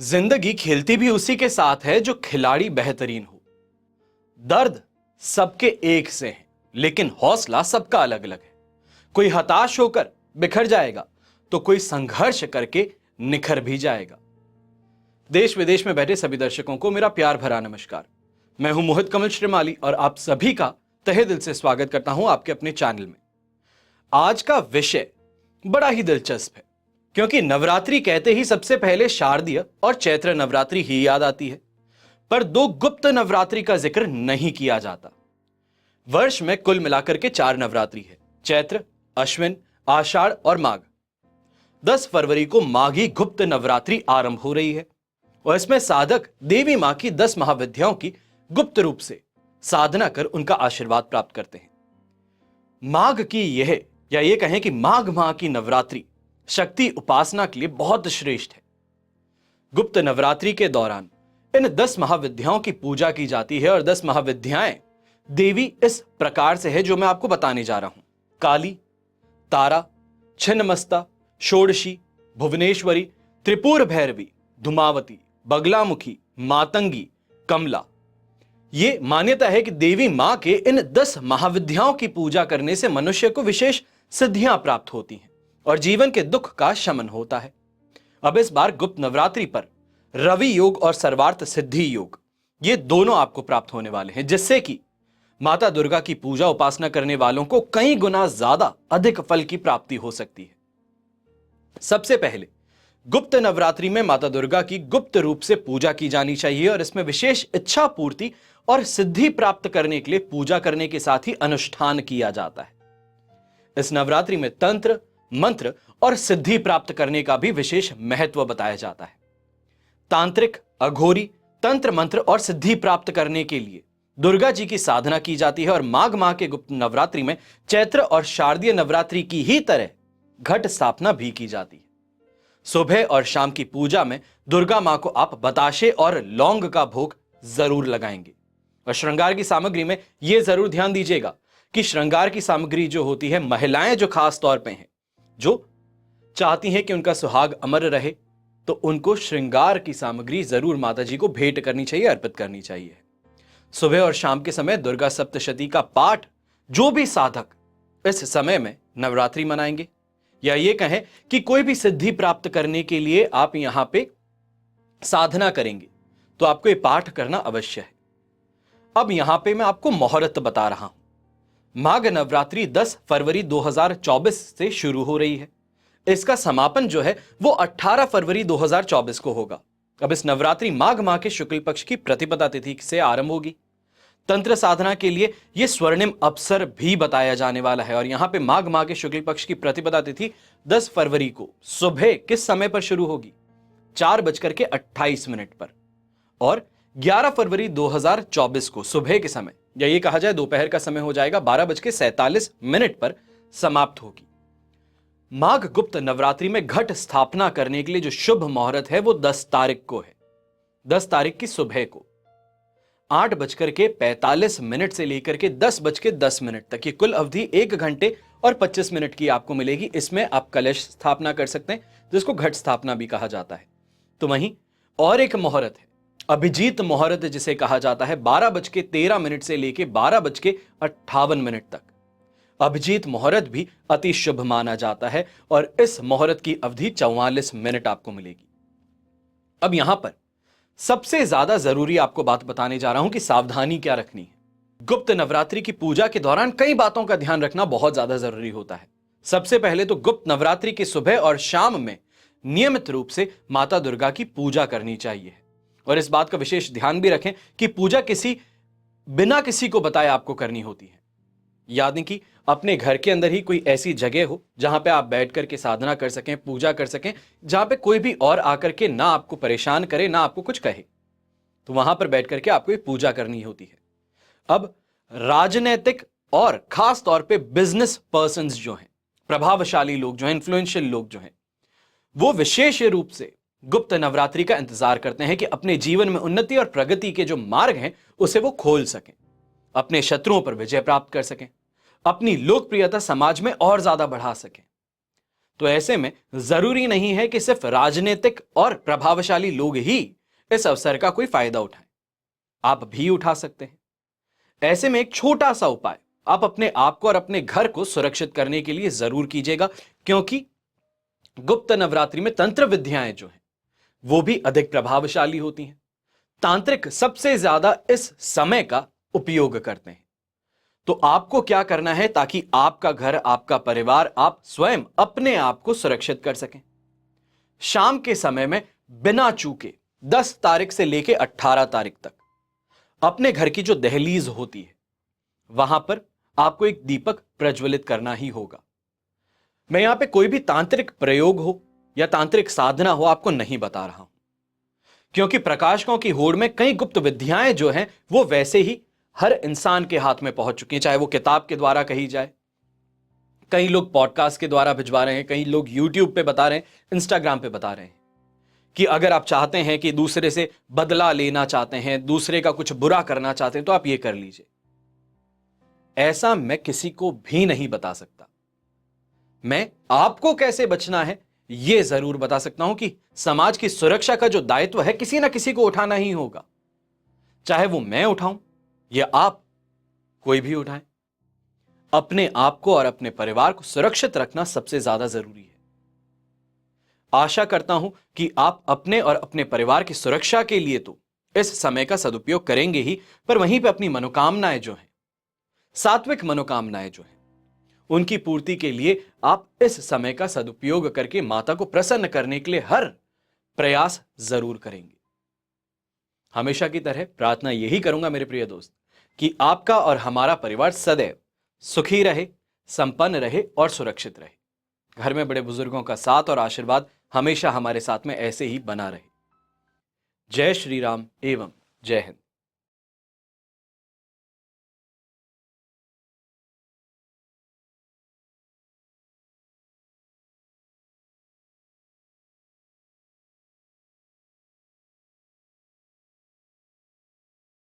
जिंदगी खेलती भी उसी के साथ है जो खिलाड़ी बेहतरीन हो। दर्द सबके एक से है, लेकिन हौसला सबका अलग अलग है। कोई हताश होकर बिखर जाएगा तो कोई संघर्ष करके निखर भी जाएगा। देश विदेश में बैठे सभी दर्शकों को मेरा प्यार भरा नमस्कार। मैं हूं मोहित कमल श्रीमाली और आप सभी का तहे दिल से स्वागत करता हूं आपके अपने चैनल में। आज का विषय बड़ा ही दिलचस्प है, क्योंकि नवरात्रि कहते ही सबसे पहले शारदीय और चैत्र नवरात्रि ही याद आती है, पर दो गुप्त नवरात्रि का जिक्र नहीं किया जाता। वर्ष में कुल मिलाकर के 4 नवरात्रि है, चैत्र, अश्विन, आषाढ़ और माघ। 10 फरवरी को माघी गुप्त नवरात्रि आरंभ हो रही है और इसमें साधक देवी मां की 10 महाविद्याओं की गुप्त रूप से साधना कर उनका आशीर्वाद प्राप्त करते हैं। माघ की ये कहें कि माघ माह की नवरात्रि शक्ति उपासना के लिए बहुत श्रेष्ठ है। गुप्त नवरात्रि के दौरान इन 10 महाविद्याओं की पूजा की जाती है और 10 महाविद्याएं देवी इस प्रकार से है जो मैं आपको बताने जा रहा हूं। काली, तारा, छिन्नमस्ता, षोडशी, भुवनेश्वरी, त्रिपुर भैरवी, धुमावती, बगलामुखी, मातंगी, कमला। ये मान्यता है कि देवी मां के इन 10 महाविद्याओं की पूजा करने से मनुष्य को विशेष सिद्धियां प्राप्त होती हैं और जीवन के दुख का शमन होता है। अब इस बार गुप्त नवरात्रि पर रवि योग और सर्वार्थ सिद्धि योग ये दोनों आपको प्राप्त होने वाले हैं, जिससे कि माता दुर्गा की पूजा उपासना करने वालों को कई गुना ज्यादा अधिक फल की प्राप्ति हो सकती है। सबसे पहले गुप्त नवरात्रि में माता दुर्गा की गुप्त रूप से पूजा की जानी चाहिए और इसमें विशेष इच्छा पूर्ति और सिद्धि प्राप्त करने के लिए पूजा करने के साथ ही अनुष्ठान किया जाता है। इस नवरात्रि में तंत्र, मंत्र और सिद्धि प्राप्त करने का भी विशेष महत्व बताया जाता है। तांत्रिक, अघोरी, तंत्र मंत्र और सिद्धि प्राप्त करने के लिए दुर्गा जी की साधना की जाती है और माघ माह के गुप्त नवरात्रि में चैत्र और शारदीय नवरात्रि की ही तरह घट स्थापना भी की जाती है। सुबह और शाम की पूजा में दुर्गा मां को आप बताशे और लौंग का भोग जरूर लगाएंगे। और श्रृंगार की सामग्री में यह जरूर ध्यान दीजिएगा कि श्रृंगार की सामग्री जो होती है, महिलाएं जो खास तौर पे हैं, जो चाहती हैं कि उनका सुहाग अमर रहे, तो उनको श्रृंगार की सामग्री जरूर माता जी को भेंट करनी चाहिए, अर्पित करनी चाहिए। सुबह और शाम के समय दुर्गा सप्तशती का पाठ जो भी साधक इस समय में नवरात्रि मनाएंगे, या ये कहें कि कोई भी सिद्धि प्राप्त करने के लिए आप यहां पे साधना करेंगे, तो आपको ये पाठ करना अवश्य है। अब यहां पे मैं आपको मुहूर्त बता रहा हूं। माघ नवरात्रि 10 फरवरी 2024 से शुरू हो रही है। इसका समापन जो है वो 18 फरवरी 2024 को होगा। अब इस नवरात्रि माघ माह के शुक्ल पक्ष की प्रतिपदा तिथि से आरंभ होगी। तंत्र साधना के लिए यह स्वर्णिम अवसर भी बताया जाने वाला है और यहां पे माघ माह के शुक्ल पक्ष की प्रतिपदा तिथि 10 फरवरी को सुबह किस समय पर शुरू होगी? 4:28 पर और 11 फरवरी 2024 को सुबह के समय, या ये कहा जाए दोपहर का समय हो जाएगा, 12:47 पर समाप्त होगी। माघ गुप्त नवरात्रि में घट स्थापना करने के लिए जो शुभ मुहूर्त है वो 10 तारीख को है। 10 तारीख की सुबह को 8:45 से लेकर के 10:10 तक की कुल अवधि 1 घंटे और 25 मिनट की आपको मिलेगी। इसमें आप कलश स्थापना कर सकते हैं, जिसको घट स्थापना भी कहा जाता है। तो वहीं और एक मुहूर्त है, अभिजीत मुहूर्त जिसे कहा जाता है, 12:13 से लेकर 12:58 तक। अभिजीत मुहूर्त भी अति शुभ माना जाता है और इस मुहूर्त की अवधि 44 मिनट आपको मिलेगी। अब यहां पर सबसे ज्यादा जरूरी आपको बात बताने जा रहा हूं कि सावधानी क्या रखनी है। गुप्त नवरात्रि की पूजा के दौरान कई बातों का ध्यान रखना बहुत ज्यादा जरूरी होता है। सबसे पहले तो गुप्त नवरात्रि की सुबह और शाम में नियमित रूप से माता दुर्गा की पूजा करनी चाहिए और इस बात का विशेष ध्यान भी रखें कि पूजा बिना किसी को बताए आपको करनी होती है। यानी कि अपने घर के अंदर ही कोई ऐसी जगह हो जहां पे आप बैठ करके साधना कर सकें, पूजा कर सकें, जहां पे कोई भी और आकर के ना आपको परेशान करे, ना आपको कुछ कहे, तो वहां पर बैठ करके आपको ये पूजा करनी होती है। अब राजनैतिक और खास तौर पे बिजनेस पर्संस जो हैं, प्रभावशाली लोग जो हैं, इन्फ्लुएंशियल लोग जो हैं, वो विशेष रूप से गुप्त नवरात्रि का इंतजार करते हैं कि अपने जीवन में उन्नति और प्रगति के जो मार्ग हैं उसे वो खोल सकें, अपने शत्रुओं पर विजय प्राप्त कर सकें, अपनी लोकप्रियता समाज में और ज्यादा बढ़ा सकें। तो ऐसे में जरूरी नहीं है कि सिर्फ राजनीतिक और प्रभावशाली लोग ही इस अवसर का कोई फायदा उठाएं, आप भी उठा सकते हैं। ऐसे में एक छोटा सा उपाय आप अपने आप को और अपने घर को सुरक्षित करने के लिए जरूर कीजिएगा, क्योंकि गुप्त नवरात्रि में तंत्र विद्याएं जो हैं वो भी अधिक प्रभावशाली होती हैं। तांत्रिक सबसे ज्यादा इस समय का उपयोग करते हैं। तो आपको क्या करना है ताकि आपका घर, आपका परिवार, आप स्वयं अपने आप को सुरक्षित कर सकें? शाम के समय में बिना चूके 10 तारीख से लेकर 18 तारीख तक अपने घर की जो दहलीज होती है वहां पर आपको एक दीपक प्रज्वलित करना ही होगा। मैं यहां पे कोई भी तांत्रिक प्रयोग हो या तांत्रिक साधना हो आपको नहीं बता रहा हूं, क्योंकि प्रकाशकों की होड़ में कई गुप्त विद्याएं जो हैं वो वैसे ही हर इंसान के हाथ में पहुंच चुकी हैं, चाहे वो किताब के द्वारा कही जाए, कई लोग पॉडकास्ट के द्वारा भिजवा रहे हैं, कई लोग यूट्यूब पे बता रहे हैं, इंस्टाग्राम पे बता रहे हैं कि अगर आप चाहते हैं कि दूसरे से बदला लेना चाहते हैं, दूसरे का कुछ बुरा करना चाहते हैं तो आप ये कर लीजिए। ऐसा मैं किसी को भी नहीं बता सकता। मैं आपको कैसे बचना है यह जरूर बता सकता हूं कि समाज की सुरक्षा का जो दायित्व है किसी ना किसी को उठाना ही होगा, चाहे वो मैं उठाऊं या आप, कोई भी उठाए। अपने आप को और अपने परिवार को सुरक्षित रखना सबसे ज्यादा जरूरी है। आशा करता हूं कि आप अपने और अपने परिवार की सुरक्षा के लिए तो इस समय का सदुपयोग करेंगे ही, पर वहीं पे अपनी मनोकामनाएं जो हैं, सात्विक मनोकामनाएं जो हैं, उनकी पूर्ति के लिए आप इस समय का सदुपयोग करके माता को प्रसन्न करने के लिए हर प्रयास जरूर करेंगे। हमेशा की तरह प्रार्थना यही करूंगा मेरे प्रिय दोस्त कि आपका और हमारा परिवार सदैव सुखी रहे, संपन्न रहे और सुरक्षित रहे। घर में बड़े बुजुर्गों का साथ और आशीर्वाद हमेशा हमारे साथ में ऐसे ही बना रहे। जय श्री राम एवं जय हिंद।